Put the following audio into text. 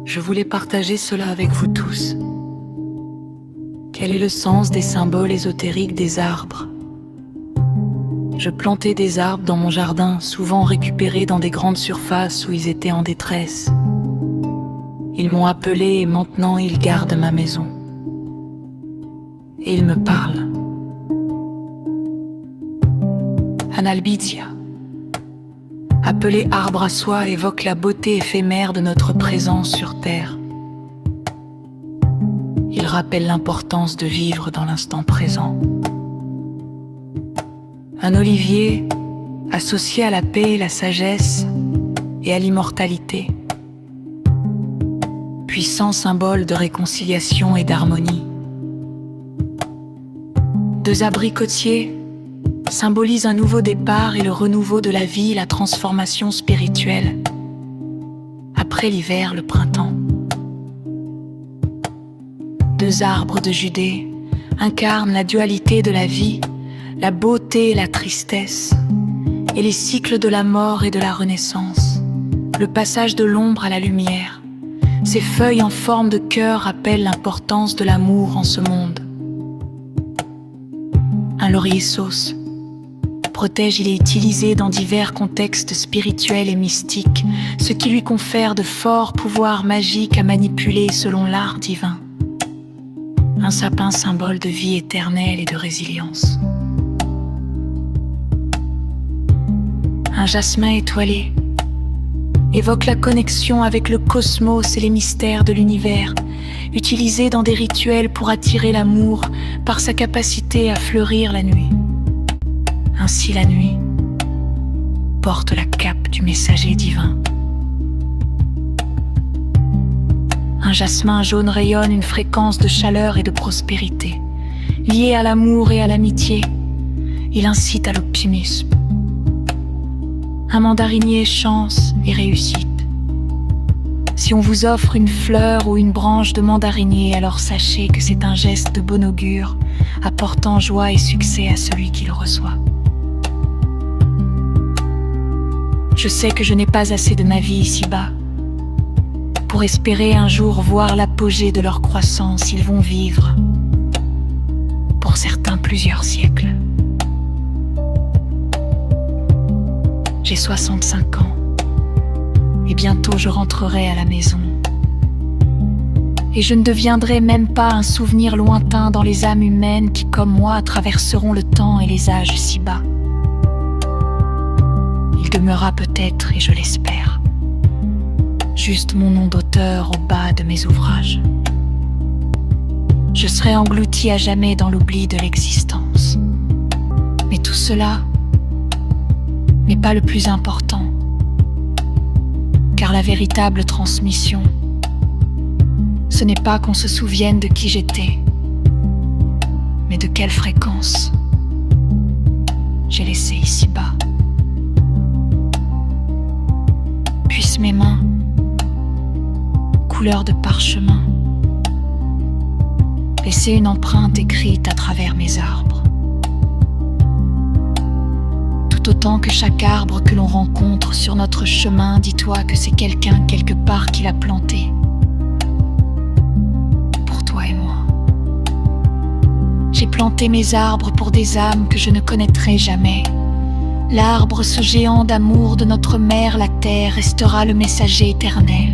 Je voulais partager cela avec vous tous. Quel est le sens des symboles ésotériques des arbres? Je plantais des arbres dans mon jardin, souvent récupérés dans des grandes surfaces où ils étaient en détresse. Ils m'ont appelé et maintenant ils gardent ma maison. Et ils me parlent. Analbidia, appelé arbre à soie, évoque la beauté éphémère de notre présence sur Terre. Il rappelle l'importance de vivre dans l'instant présent. Un olivier associé à la paix, la sagesse et à l'immortalité. Puissant symbole de réconciliation et d'harmonie. Deux abricotiers symbolisent un nouveau départ et le renouveau de la vie, la transformation spirituelle. Après l'hiver, le printemps. Deux arbres de Judée incarnent la dualité de la vie, la beauté et la tristesse, et les cycles de la mort et de la renaissance, le passage de l'ombre à la lumière. Ces feuilles en forme de cœur rappellent l'importance de l'amour en ce monde. Un laurier sauce protège, il est utilisé dans divers contextes spirituels et mystiques, ce qui lui confère de forts pouvoirs magiques à manipuler selon l'art divin. Un sapin, symbole de vie éternelle et de résilience. Un jasmin étoilé évoque la connexion avec le cosmos et les mystères de l'univers, utilisé dans des rituels pour attirer l'amour par sa capacité à fleurir la nuit. Ainsi la nuit porte la cape du messager divin. Un jasmin jaune rayonne une fréquence de chaleur et de prospérité, liée à l'amour et à l'amitié. Il incite à l'optimisme. Un mandarinier, chance et réussite. Si on vous offre une fleur ou une branche de mandarinier, alors sachez que c'est un geste de bon augure, apportant joie et succès à celui qui le reçoit. Je sais que je n'ai pas assez de ma vie ici-bas. Pour espérer un jour voir l'apogée de leur croissance, ils vont vivre, pour certains, plusieurs siècles. J'ai 65 ans, et bientôt je rentrerai à la maison. Et je ne deviendrai même pas un souvenir lointain dans les âmes humaines qui, comme moi, traverseront le temps et les âges si bas. Il demeurera peut-être, et je l'espère, juste mon nom d'auteur au bas de mes ouvrages. Je serai englouti à jamais dans l'oubli de l'existence. Mais tout cela n'est pas le plus important, car la véritable transmission, ce n'est pas qu'on se souvienne de qui j'étais, mais de quelle fréquence j'ai laissé ici-bas. Puissent mes mains, couleur de parchemin, laisser une empreinte écrite à travers mes arbres. Tout autant que chaque arbre que l'on rencontre sur notre chemin, dis-toi que c'est quelqu'un quelque part qui l'a planté. Pour toi et moi. J'ai planté mes arbres pour des âmes que je ne connaîtrai jamais. L'arbre, ce géant d'amour de notre mère, la terre, restera le messager éternel.